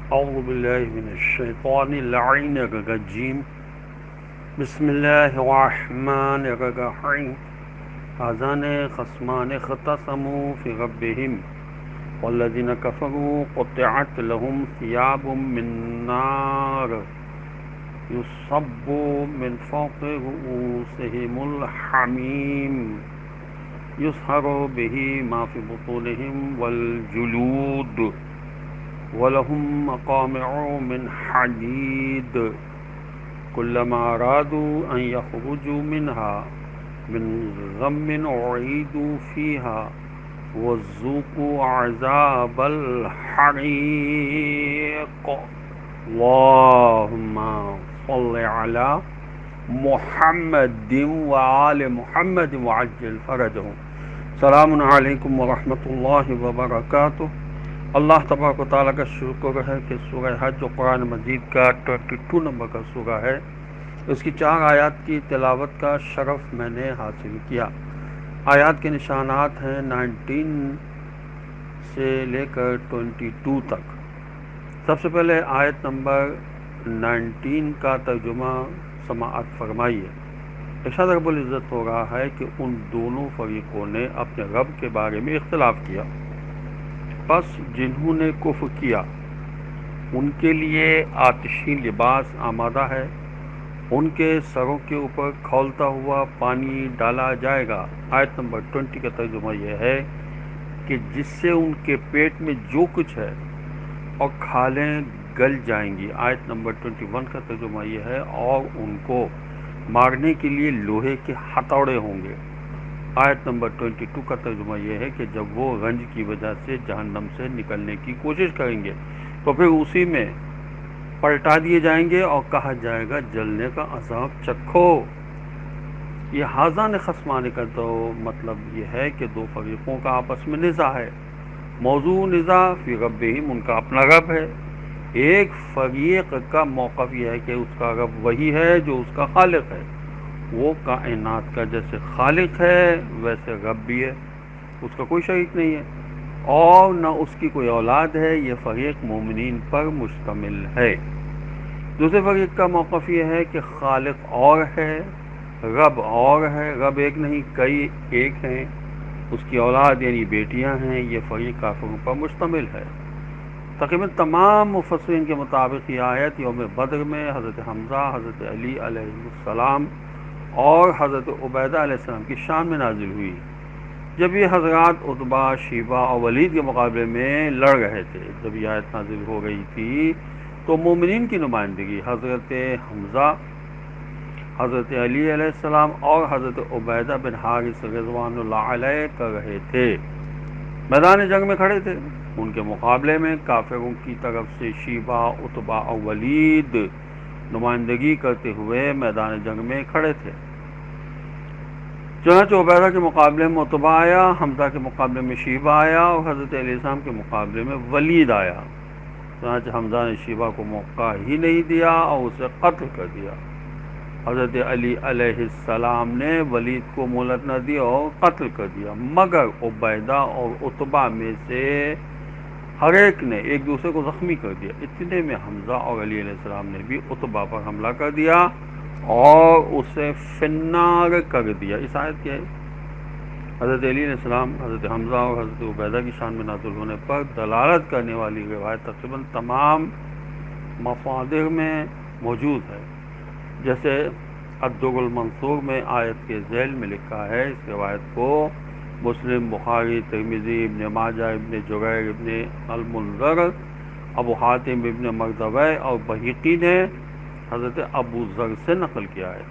أعوذ بالله من الشيطان اللعين الرجيم بسم الله الرحمن الرحيم هذان خصمان اختصموا في ربهم والذين كفروا قطعت لهم ثياب من نار يصب من فوق رؤوسهم الحميم يصهر به ما في بطونهم والجلود ولهم مقامع من حديد كلما أرادوا أن يخرجوا منها من غم أعيدوا فيها وذوقوا عذاب الحريق اللهم صل على محمد وآل محمد وعجل فرجهم. السلام علیکم ورحمۃ اللہ وبرکاتہ. اللہ تبارک و تعالیٰ کا شکر ہے کہ سورہ حج جو قرآن مجید کا 22 نمبر کا سورہ ہے، اس کی 4 آیات کی تلاوت کا شرف میں نے حاصل کیا. آیات کے نشانات ہیں 19 سے لے کر 22 تک. سب سے پہلے آیت نمبر 19 کا ترجمہ سماعت فرمائیے. ارشاد رب العزت ہو رہا ہے کہ ان دونوں فریقوں نے اپنے رب کے بارے میں اختلاف کیا، پس جنہوں نے کفر کیا ان کے لیے آتشی لباس آمادہ ہے، ان کے سروں کے اوپر کھولتا ہوا پانی ڈالا جائے گا. آیت نمبر 20 کا ترجمہ یہ ہے کہ جس سے ان کے پیٹ میں جو کچھ ہے اور کھالیں گل جائیں گی. آیت نمبر 21 کا ترجمہ یہ ہے اور ان کو مارنے کے لیے لوہے کے ہتھوڑے ہوں گے. آیت نمبر 22 کا ترجمہ یہ ہے کہ جب وہ رنج کی وجہ سے جہنم سے نکلنے کی کوشش کریں گے تو پھر اسی میں پلٹا دیے جائیں گے اور کہا جائے گا جلنے کا عذاب چکھو. یہ ہذان خصمان کا تو مطلب یہ ہے کہ دو فریقوں کا آپس میں نزاع ہے. موضوع نزاع فی ربہم، ان کا اپنا رب ہے. ایک فریق کا موقف یہ ہے کہ اس کا رب وہی ہے جو اس کا خالق ہے. وہ کائنات کا جیسے خالق ہے ویسے رب بھی ہے، اس کا کوئی شریک نہیں ہے اور نہ اس کی کوئی اولاد ہے. یہ فریق مومنین پر مشتمل ہے. دوسرے فریق کا موقف یہ ہے کہ خالق اور ہے، رب اور ہے. رب ایک نہیں کئی ایک ہیں، اس کی اولاد یعنی بیٹیاں ہیں. یہ فریق کافروں پر مشتمل ہے. تقریباً تمام مفسرین کے مطابق یہ آیت یوم بدر میں حضرت حمزہ، حضرت علی علیہ السلام اور حضرت عبیدہ علیہ السلام کی شان میں نازل ہوئی، جب یہ حضرات عتبہ، شیبہ اور ولید کے مقابلے میں لڑ رہے تھے. جب یہ آیت نازل ہو رہی تھی تو مومنین کی نمائندگی حضرت حمزہ، حضرت علی علیہ السلام اور حضرت عبیدہ بن حارث رضوان اللہ علیہ کر رہے تھے. میدان جنگ میں کھڑے تھے. ان کے مقابلے میں کافروں کی طرف سے شیبہ، عتبہ اور ولید نمائندگی کرتے ہوئے میدان جنگ میں کھڑے تھے. چنانچہ عبیدہ کے مقابلے میں عتبہ آیا، حمزہ کے مقابلے میں شیبہ آیا اور حضرت علیہ السلام کے مقابلے میں ولید آیا. چنانچہ حمزہ نے شیبہ کو موقع ہی نہیں دیا اور اسے قتل کر دیا. حضرت علی علیہ السلام نے ولید کو مہلت نہ دی اور قتل کر دیا، مگر عبیدہ اور عتبہ میں سے ہر ایک نے ایک دوسرے کو زخمی کر دیا. اتنے میں حمزہ اور علی علیہ السلام نے بھی عتبہ پر حملہ کر دیا اور اسے فنار کر دیا. اس آیت کے حضرت علی علیہ السلام، حضرت حمزہ اور حضرت عبیدہ کی شان میں نازل ہونے پر دلالت کرنے والی روایت تقریباً تمام مصادر میں موجود ہے. جیسے الدر المنصور میں آیت کے ذیل میں لکھا ہے، اس روایت کو مسلم، بخاری، ترمذی، ابن ماجہ، ابن جریر، ابن المنذر، ابو حاتم ابن مردوہ اور بہقی نے حضرت ابو ذر سے نقل کیا ہے.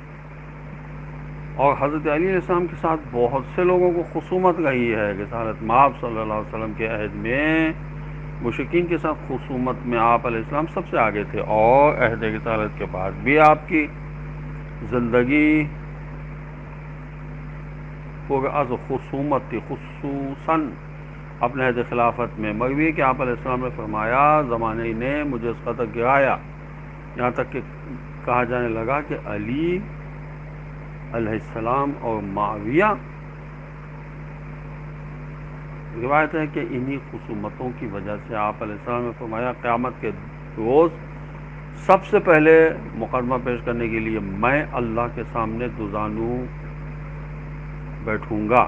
اور حضرت علی علیہ السلام کے ساتھ بہت سے لوگوں کو خصومت رہی ہے. رسالت مآب صلی اللہ علیہ وسلم کے عہد میں مشرکین کے ساتھ خصومت میں آپ علیہ السلام سب سے آگے تھے، اور عہد رسالت کے بعد بھی آپ کی زندگی پر از خصومت تھی. خصوصاً اپنے عہد خلافت میں مروی کہ آپ علیہ السلام نے فرمایا زمانے نے مجھے اس قدر گرایا، یہاں تک کہ کہا جانے لگا کہ علی علیہ السلام اور معاویہ. روایت ہے کہ انہی خصومتوں کی وجہ سے آپ علیہ السلام نے فرمایا قیامت کے روز سب سے پہلے مقدمہ پیش کرنے کے لیے میں اللہ کے سامنے دوزانو بیٹھوں گا.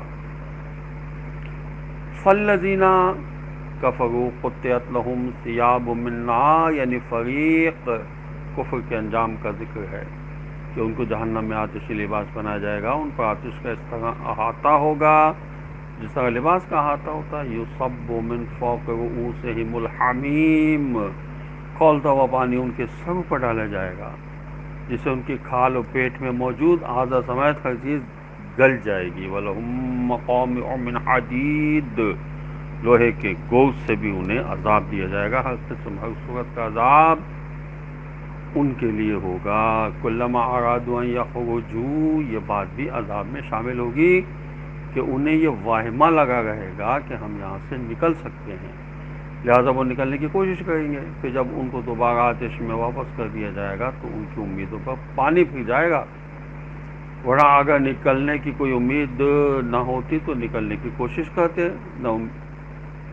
فالذین کفروا قطعت لهم ثیاب من نار، یعنی فریق کفر کے انجام کا ذکر ہے کہ ان کو جہنم میں آتشی لباس بنایا جائے گا، ان پر آتش کا اس طرح احاطہ ہوگا جس طرح لباس کا احاطہ ہوتا ہے. یصب من فوق رؤوسہم الحمیم، کھولتا ہوا پانی ان کے سر پر ڈالا جائے گا جس سے ان کی کھال و پیٹ میں موجود اعضاء سمیت ہر چیز گل جائے گی. وَلَهُم مَّقَامِعُ مِنْ حَدِيدٍ، لوہے کے گوشت سے بھی انہیں عذاب دیا جائے گا. ہر قسم ہر صورت کا عذاب ان کے لیے ہوگا. کلما ارادوا ان یخرجوا، یہ بات بھی عذاب میں شامل ہوگی کہ انہیں یہ واہمہ لگا رہے گا کہ ہم یہاں سے نکل سکتے ہیں، لہذا وہ نکلنے کی کوشش کریں گے. پھر جب ان کو دوبارہ آتش میں واپس کر دیا جائے گا تو ان کی امیدوں پر پانی پھر جائے گا، ورنہ اگر نکلنے کی کوئی امید نہ ہوتی تو نکلنے کی کوشش کرتے، نہ ان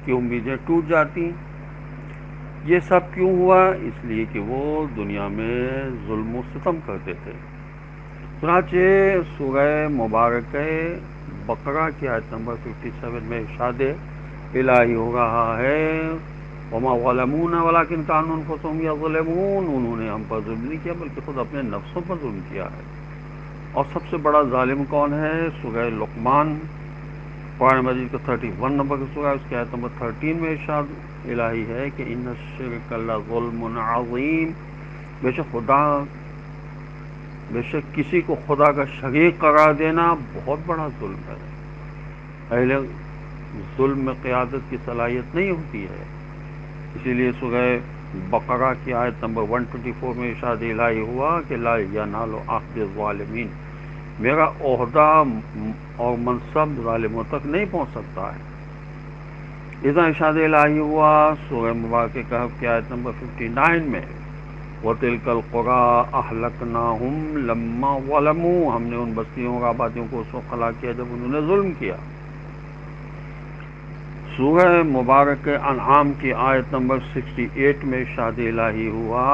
کی امیدیں ٹوٹ جاتی. یہ سب کیوں ہوا؟ اس لیے کہ وہ دنیا میں ظلم و ستم کرتے تھے. چنانچہ سورہ مبارکہ بقرہ کی آیت نمبر 57 میں ارشاد الہی ہو رہا ہے وَمَا ظَلَمُونَا وَلَٰكِنْ كَانُوا أَنفُسَهُمْ يَظْلِمُونَ، انہوں نے ہم پر ظلم نہیں کیا بلکہ خود اپنے نفسوں پر ظلم کیا ہے. اور سب سے بڑا ظالم کون ہے؟ سورہ لقمان قرآن مجید کا 31 نمبر کا سورہ، اس کی آیت نمبر 13 میں ارشاد الہی ہے کہ ان الشرک لظلم عظیم، بے شک کسی کو خدا کا شریک قرار دینا بہت بڑا ظلم ہے. اہل ظلم میں قیادت کی صلاحیت نہیں ہوتی ہے. اسی لیے سورہ بقرہ کی آیت نمبر 124 میں ارشاد الہی ہوا کہ لا ینال عہد الظالمین، میرا عہدہ اور منصب ظالموں تک نہیں پہنچ سکتا ہے. اذا ارشاد الہی ہوا سورہ مبارکہ کہف کی آیت نمبر 59 میں وَتِلْكَ الْقُرَىٰ أَهْلَكْنَاهُمْ لَمَّا ظَلَمُوا، ہم نے ان بستیوں اور آبادیوں کو اس وقت ہلاک کیا جب انہوں نے ظلم کیا. سورہ مبارکہ انعام کی آیت نمبر 68 میں ارشاد الہی ہوا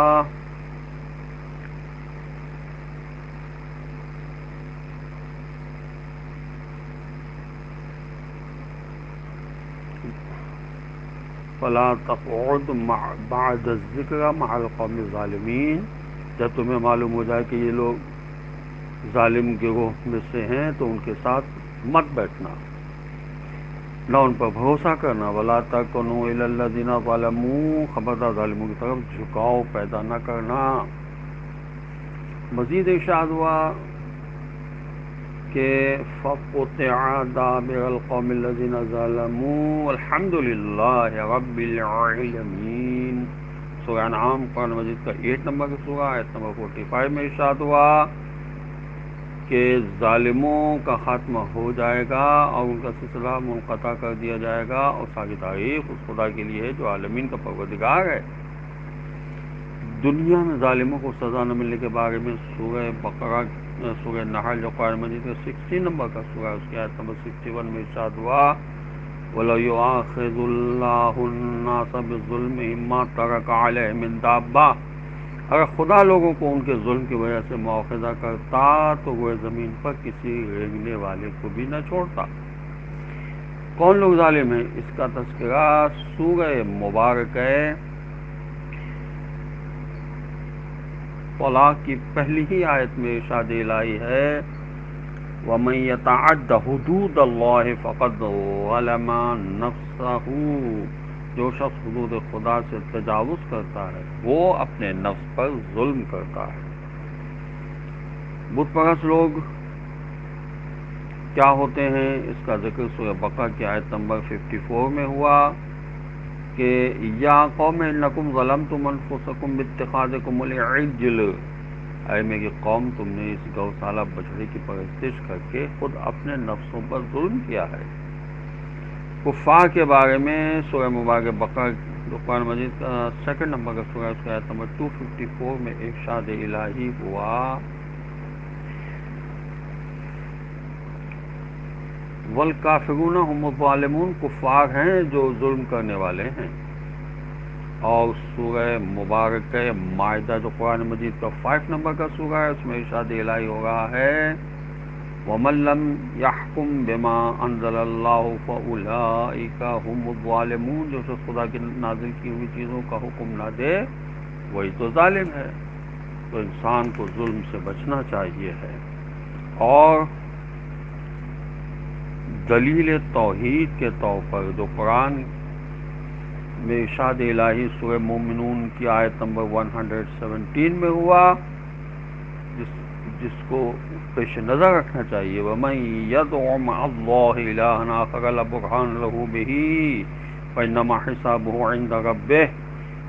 فَلَا تَقْعُدْ بَعْدَ الذِّكْرِ مَعَ الْقَوْمِ الظَّالِمِينَ، جب تمہیں معلوم ہو جائے کہ یہ لوگ ظالم گروہ میں سے ہیں تو ان کے ساتھ مت بیٹھنا، نہ ان پر بھروسہ کرنا. وَلَا تَرْكَنُوا إِلَى الَّذِينَ ظَلَمُوا، خبردار ظالموں کی طرف جھکاؤ پیدا نہ کرنا. مزید ارشاد ہوا کہ فَقُطِعَ دَابِرَ الْقَوْمِ الَّذِينَ ظَلَمُوا وَالْحَمْدُ لِلَّهِ رَبِّ الْعَالَمِينَ. سورہ انعام قرآن مجید کا 8 نمبر کا سورہ آیت نمبر 45 میں ارشاد ہوا کہ ظالموں کا خاتمہ ہو جائے گا اور ان کا سلسلہ منقطع کر دیا جائے گا، اور ساری تعریف اس خدا کے لیے ہے جو عالمین کا پروردگار ہے. دنیا میں ظالموں کو سزا نہ ملنے کے بارے میں سورہ نحل جو قرآن مجید کا 60 نمبر کا سورہ ہے، اس کی آیت نمبر 61 میں ارشاد ہوا وَلَوْ يُؤَاخِذُ اللَّهُ النَّاسَ بِظُلْمِهِم مَّا تَرَكَ عَلَيْهَا مِن دَابَّةٍ، اگر خدا لوگوں کو ان کے ظلم کی وجہ سے مواخذہ کرتا تو وہ زمین پر کسی رینگنے والے کو بھی نہ چھوڑتا. کون لوگ ظالم ہیں؟ اس کا تذکرہ سورہ مبارکہ طلاق کی پہلی ہی آیت میں ارشاد الہی ہے وَمَن يَتَعَدَّ حُدُودَ اللَّهِ فَقَدْ ظَلَمَ نَفْسَهُ، جو شخص حدود خدا سے تجاوز کرتا ہے وہ اپنے نفس پر ظلم کرتا ہے. بت پرست لوگ کیا ہوتے ہیں؟ اس کا ذکر سورہ بقرہ کی آیت نمبر 54 میں ہوا کہ یا قوم انکم ظلمتم انفسکم باتخاذکم العجل، اے میری قوم تم نے اس گوشالہ بچڑے کی پرستش کر کے خود اپنے نفسوں پر ظلم کیا ہے. کفار کے بارے میں سورہ مبارکہ بقرہ جو قرآن مجید کا 2 نمبر کا سورہ اس کا آیت نمبر 254 میں ارشاد الہی ہوا وَالْكَافِرُونَ هُمُ الظَّالِمُونَ، کفار ہیں جو ظلم کرنے والے ہیں. اور سورہ مبارک مائدہ جو قرآن مجید کا 5 نمبر کا سورہ ہے، اس میں ارشاد الہی ہو رہا ہے وَمَن لَّمْ يَحْكُم بِمَا أَنزَلَ اللَّهُ فَأُولَٰئِكَ هُمُ الظَّالِمُونَ، جو شخص خدا کی نازل کی ہوئی چیزوں کا حکم نہ دے وہی تو ظالم ہے۔ تو انسان کو ظلم سے بچنا چاہیے ہے۔ اور دلیل توحید کے طور پر جو قرآن میں ارشاد الہی سورہ مومنون کی آیت نمبر 117 میں ہوا، جس کو پیش نظر رکھنا چاہیے وَمَن يَدْعُ مَعَ اللَّهِ إِلَٰهًا آخَرَ لَا بُرْهَانَ لَهُ بِهِ فَإِنَّمَا حِسَابُهُ عِندَ رَبِّهِ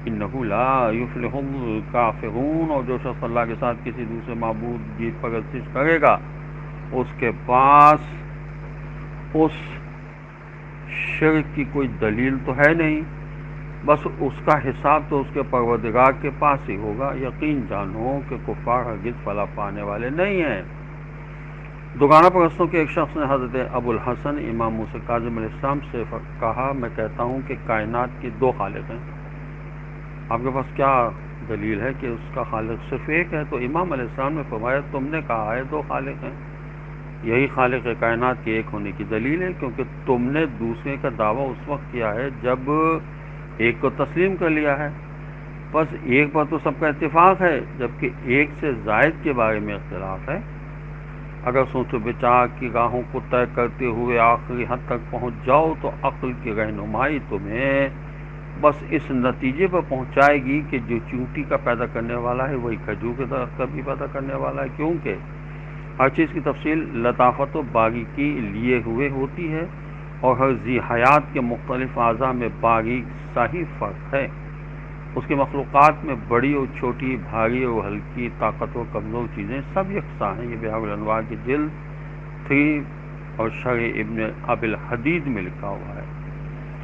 إِنَّهُ لَا يُفْلِحُ الْكَافِرُونَ، اور جو شخص اللہ کے ساتھ کسی دوسرے معبود کی پرستش کرے گا، اس کے پاس اس شرک کی کوئی دلیل تو ہے نہیں، بس اس کا حساب تو اس کے پروردگار کے پاس ہی ہوگا۔ یقین جانو کہ کفار ہرگز فلاح پانے والے نہیں ہیں۔ دوگانہ پرستوں کے ایک شخص نے حضرت ابو الحسن امام موسیٰ کاظم علیہ السلام سے کہا میں کہتا ہوں کہ کائنات کے 2 خالق ہیں، آپ کے پاس کیا دلیل ہے کہ اس کا خالق صرف ایک ہے؟ تو امام علیہ السلام نے فرمایا تم نے کہا ہے 2 خالق ہیں، یہی خالق کائنات کے ایک ہونے کی دلیل ہے، کیونکہ تم نے دوسرے کا دعویٰ اس وقت کیا ہے جب ایک کو تسلیم کر لیا ہے۔ بس ایک پر تو سب کا اتفاق ہے، جبکہ ایک سے زائد کے بارے میں اختلاف ہے۔ اگر سوچ و بچار کی راہوں کو طے کرتے ہوئے آخری حد تک پہنچ جاؤ تو عقل کی رہنمائی تمہیں بس اس نتیجے پر پہنچائے گی کہ جو چونٹی کا پیدا کرنے والا ہے وہی کھجور کے درخت کا بھی پیدا کرنے والا ہے، کیونکہ ہر چیز کی تفصیل لطافت و باریکی لیے ہوئے ہوتی ہے، اور ہر ذی حیات کے مختلف اعضاء میں باریک سا ہی فرق ہے۔ اس کی مخلوقات میں بڑی اور چھوٹی، بھاری اور ہلکی، طاقتور کمزور چیزیں سب یکساں ہیں۔ یہ بحار الانوار کی جلد 3 اور شرح ابن ابی الحدید میں لکھا ہوا ہے۔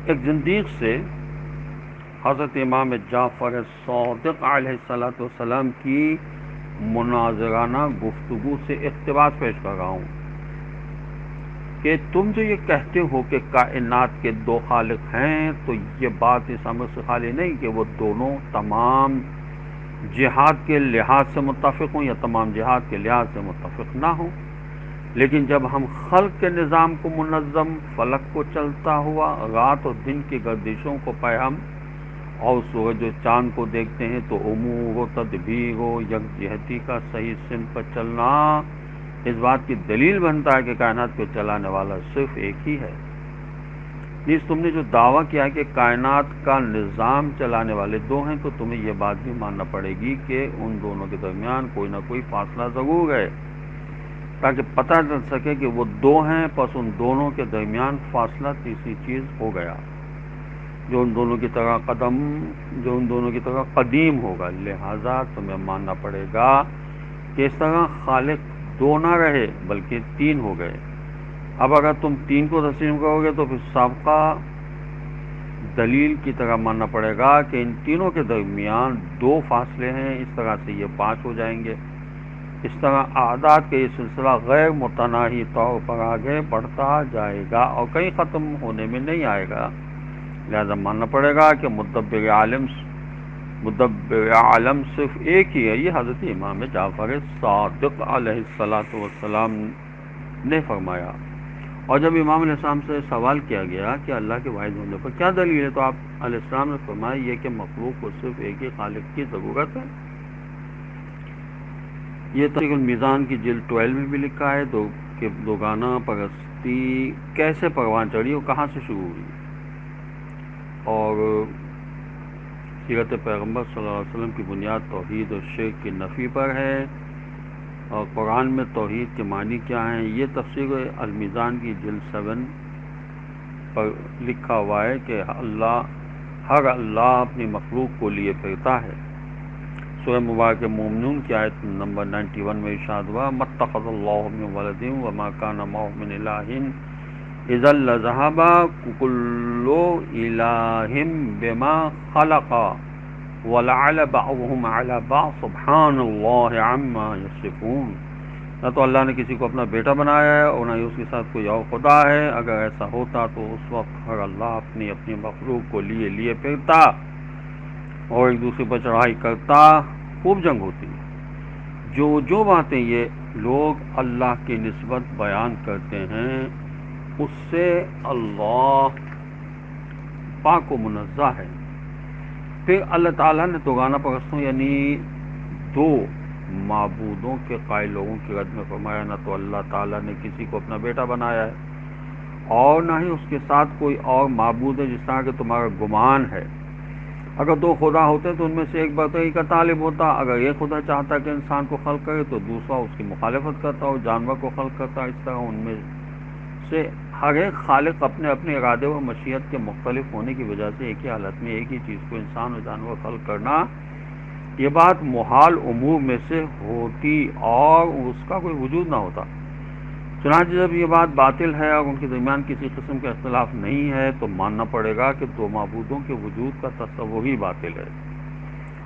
ایک زندیق سے حضرت امام جعفر صادق علیہ السلام کی مناظرانہ گفتگو سے اقتباس پیش کر رہا ہوں کہ تم جو یہ کہتے ہو کہ کائنات کے 2 خالق ہیں، تو یہ بات اس امر سے خالی نہیں کہ وہ دونوں تمام جہات کے لحاظ سے متفق ہوں یا تمام جہات کے لحاظ سے متفق نہ ہوں، لیکن جب ہم خلق کے نظام کو منظم، فلک کو چلتا ہوا، رات اور دن کی گردشوں کو پیہم اور سورج و چاند کو دیکھتے ہیں تو امور و تدبیر و یکجہتی کا صحیح سمت پر چلنا اس بات کی دلیل بنتا ہے کہ کائنات کو چلانے والا صرف ایک ہی ہے۔ نیز تم نے جو دعویٰ کیا ہے کہ کائنات کا نظام چلانے والے 2 ہیں، تو تمہیں یہ بات بھی ماننا پڑے گی کہ ان دونوں کے درمیان کوئی نہ کوئی فاصلہ ضرور ہے، تاکہ پتہ چل سکے کہ وہ 2 ہیں، پس ان دونوں کے درمیان فاصلہ تیسری چیز ہو گیا جو ان دونوں کی طرح قدیم ہوگا۔ لہذا تمہیں ماننا پڑے گا کہ اس طرح خالق 2 نہ رہے بلکہ 3 ہو گئے۔ اب اگر تم 3 کو تسلیم کرو گے تو پھر سابقہ دلیل کی طرح ماننا پڑے گا کہ ان تینوں کے درمیان 2 فاصلے ہیں، اس طرح سے یہ 5 ہو جائیں گے۔ اس طرح اعداد کا یہ سلسلہ غیر متناہی طور پر آگے بڑھتا جائے گا اور کہیں ختم ہونے میں نہیں آئے گا۔ لہذا ماننا پڑے گا کہ مدبر عالم صرف ایک ہی ہے۔ یہ حضرت امام جعفر صادق علیہ السلام نے فرمایا۔ اور جب امام علیہ السلام سے سوال کیا گیا کہ اللہ کے واحد ہونے پر کیا دلیل ہے، تو آپ علیہ السلام نے فرمایا یہ کہ مخلوق کو صرف ایک ہی خالق کی ضرورت ہے۔ یہ تحقیق المیزان کی جلد 12 میں بھی لکھا ہے کہ دوگانہ پرستی کیسے پروان چڑھی اور کہاں سے شروع ہوئی، اور سیرت پیغمبر صلی اللہ علیہ وسلم کی بنیاد توحید اور شرک کی نفی پر ہے، اور قرآن میں توحید کے معنی کیا ہیں، یہ تفسیر المیزان کی جلد 7 پر لکھا ہوا ہے کہ ہر اللہ اپنی مخلوق کو لیے پھرتا ہے۔ سورہ مبارک مومنون کی آیت نمبر 91 میں ارشاد ہوا مَتَّخَذَ اللَّهُ مِن وَلَدٍ وَمَا كَانَ مَعَهُ مِنْ إِلَٰهٍ إِذًا لَّذَهَبَ كُلُّ إِلَٰهٍ بِمَا خَلَقَ وَلَعَلَ بَعْضُهُمْ عَلَىٰ بَعْضٍ سُبْحَانَ اللَّهِ عَمَّا يَصِفُونَ۔ نہ تو اللہ نے کسی کو اپنا بیٹا بنایا ہے اور نہ ہی اس کے ساتھ کوئی اور خدا ہے، اگر ایسا ہوتا تو اس وقت ہر اللہ اپنی اپنی مخلوق کو لیے پھرتا، اور ایک دوسرے پر چڑھائی کرتا، خوب جنگ ہوتی۔ جو باتیں یہ لوگ اللہ کی نسبت بیان کرتے ہیں اس سے اللہ پاک و منزہ ہے۔ پھر اللہ تعالیٰ نے دوگانہ پرستوں یعنی دو معبودوں کے قائل لوگوں کی رد میں فرمایا، نہ تو اللہ تعالیٰ نے کسی کو اپنا بیٹا بنایا ہے اور نہ ہی اس کے ساتھ کوئی اور معبود ہے جس طرح کہ تمہارا گمان ہے۔ اگر دو خدا ہوتے تو ان میں سے ایک برتری کا طالب ہوتا، اگر ایک خدا چاہتا کہ انسان کو خلق کرے تو دوسرا اس کی مخالفت کرتا اور جانور کو خلق کرتا۔ اس طرح ان میں سے ہر ایک خالق اپنے اپنے ارادے و مشیت کے مختلف ہونے کی وجہ سے ایک ہی حالت میں ایک ہی چیز کو انسان اور جانور خلق کرنا، یہ بات محال امور میں سے ہوتی اور اس کا کوئی وجود نہ ہوتا۔ چنانچہ جب یہ بات باطل ہے اور ان کے درمیان کسی قسم کا اختلاف نہیں ہے تو ماننا پڑے گا کہ دو معبودوں کے وجود کا تصور ہی باطل ہے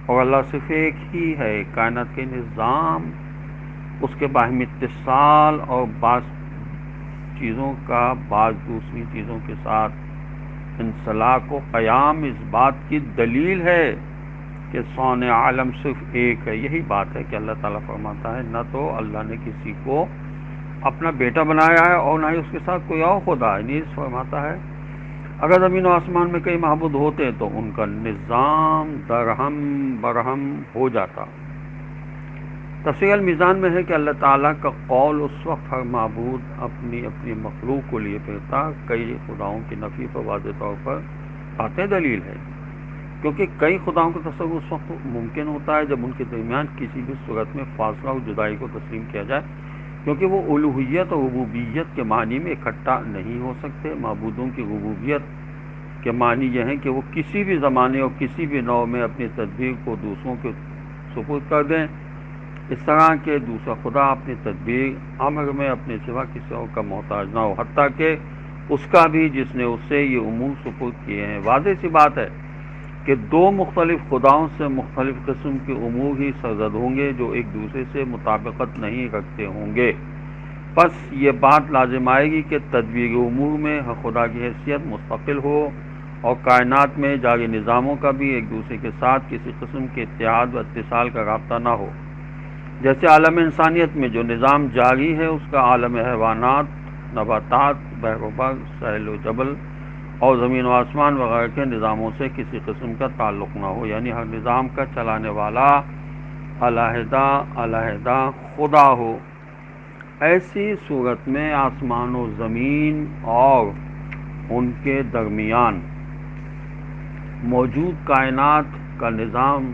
اور اللہ صرف ایک ہی ہے۔ کائنات کے نظام، اس کے باہمی اتصال اور بعض چیزوں کا بعض دوسری چیزوں کے ساتھ انسلاک و قیام اس بات کی دلیل ہے کہ صانع عالم صرف ایک ہے۔ یہی بات ہے کہ اللہ تعالیٰ فرماتا ہے نہ تو اللہ نے کسی کو اپنا بیٹا بنایا ہے اور نہ ہی اس کے ساتھ کوئی اور خدا ہے۔ نیز فرماتا ہے اگر زمین و آسمان میں کئی معبود ہوتے تو ان کا نظام درہم برہم ہو جاتا۔ تفسیر المیزان میں ہے کہ اللہ تعالیٰ کا قول اس وقت ہر معبود اپنی اپنی مخلوق کو لیے پھرتا کئی خداؤں کی نفی پر واضح طور پر قاطع دلیل ہے، کیونکہ کئی خداؤں کا تصور اس وقت ممکن ہوتا ہے جب ان کے درمیان کسی بھی صورت میں فاصلہ اور جدائی کو تسلیم کیا جائے، کیونکہ وہ الوہیت اور ربوبیت کے معنی میں اکٹھا نہیں ہو سکتے۔ معبودوں کی ربوبیت کے معنی یہ ہیں کہ وہ کسی بھی زمانے اور کسی بھی نوع میں اپنی تدبیر کو دوسروں کے سپرد کر دیں، اس طرح کہ دوسرا خدا اپنی تدبیر امر میں اپنے سوا کسی اور کا محتاج نہ ہو، حتیٰ کہ اس کا بھی جس نے اسے یہ امور سپرد کیے ہیں۔ واضح سی بات ہے کہ دو مختلف خداؤں سے مختلف قسم کے امور ہی سرزد ہوں گے جو ایک دوسرے سے مطابقت نہیں رکھتے ہوں گے۔ پس یہ بات لازم آئے گی کہ تدبیر امور میں ہر خدا کی حیثیت مستقل ہو اور کائنات میں جاری نظاموں کا بھی ایک دوسرے کے ساتھ کسی قسم کے اتحاد و اتصال کا رابطہ نہ ہو۔ جیسے عالم انسانیت میں جو نظام جاری ہے اس کا عالم حیوانات، نباتات، بحر و بر، سہل و جبل اور زمین و آسمان وغیرہ کے نظاموں سے کسی قسم کا تعلق نہ ہو، یعنی ہر نظام کا چلانے والا علیحدہ علیحدہ خدا ہو۔ ایسی صورت میں آسمان و زمین اور ان کے درمیان موجود کائنات کا نظام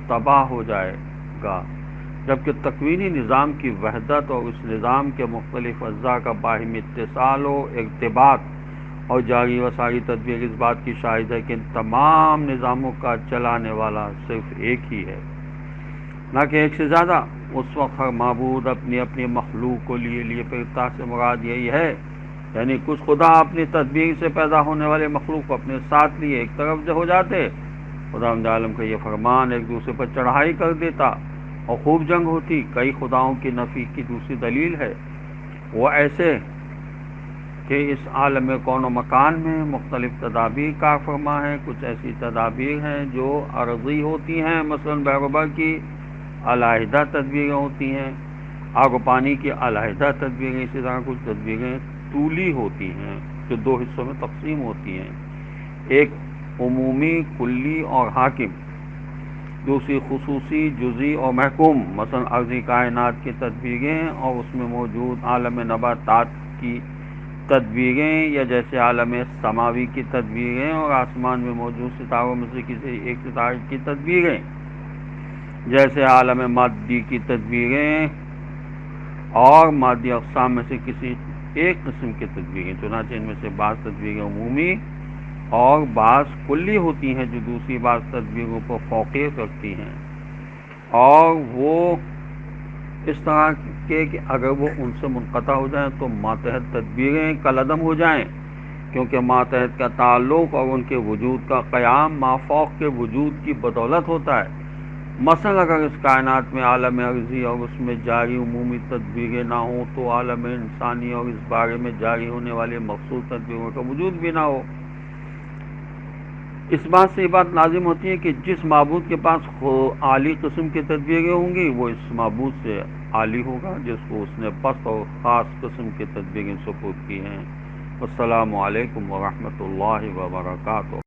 تباہ ہو جائے گا، جبکہ تکوینی نظام کی وحدت اور اس نظام کے مختلف اجزاء کا باہمی اتصال و ارتباط اور جاری و ساری تدبیر اس بات کی شاہد ہے کہ ان تمام نظاموں کا چلانے والا صرف ایک ہی ہے، نہ کہ ایک سے زیادہ۔ اس وقت ہر معبود اپنی اپنی مخلوق کو لیے پھرتا سے مراد یہی ہے، یعنی کچھ خدا اپنی تدبیر سے پیدا ہونے والے مخلوق کو اپنے ساتھ لیے ایک طرف ہو جاتے۔ خداوند عالم کا یہ فرمان ایک دوسرے پر چڑھائی کر دیتا اور خوب جنگ ہوتی۔ کئی خداؤں کی نفی کی دوسری دلیل ہے وہ ایسے کہ اس عالم کون و مکان میں مختلف تدابیر کار فرما ہیں۔ کچھ ایسی تدابیر ہیں جو عرضی ہوتی ہیں، مثلا بحر و بر کی علیحدہ تدبیریں ہوتی ہیں، آگ و پانی کی علیحدہ تدبیریں، اسی طرح کچھ تدبیریں طولی ہوتی ہیں جو دو حصوں میں تقسیم ہوتی ہیں، ایک عمومی کلی اور حاکم، دوسری خصوصی جزئی اور محکوم۔ مثلا ارضی کائنات کی تدبیریں اور اس میں موجود عالم نباتات کی تدبیریں، یا جیسے عالم سماوی کی تدبیریں اور آسمان میں موجود ستاروں میں سے کسی ایک ستارے کی تدبیریں، جیسے عالم مادی کی تدبیریں اور مادی اقسام میں سے کسی ایک قسم کی تدبیریں۔ چنانچہ ان میں سے بعض تدبیریں عمومی اور بعض کلی ہوتی ہیں جو دوسری بعض تدبیروں پر فوقیت رکھتی ہیں، اور وہ اس طرح کے کہ اگر وہ ان سے منقطع ہو جائیں تو ماتحت تدبیریں کالعدم ہو جائیں، کیونکہ ماتحت کا تعلق اور ان کے وجود کا قیام مافوق کے وجود کی بدولت ہوتا ہے۔ مثلا اگر اس کائنات میں عالم ارضی اور اس میں جاری عمومی تدبیریں نہ ہوں تو عالم انسانی اور اس بارے میں جاری ہونے والی مخصوص تدبیروں کا وجود بھی نہ ہو۔ اس بات سے یہ بات لازم ہوتی ہے کہ جس معبود کے پاس عالی قسم کی تدبیریں ہوں گی وہ اس معبود سے عالی ہوگا جس کو اس نے پست اور خاص قسم کی تدبیریں سپرد کی ہیں۔ السلام علیکم ورحمۃ اللہ وبرکاتہ۔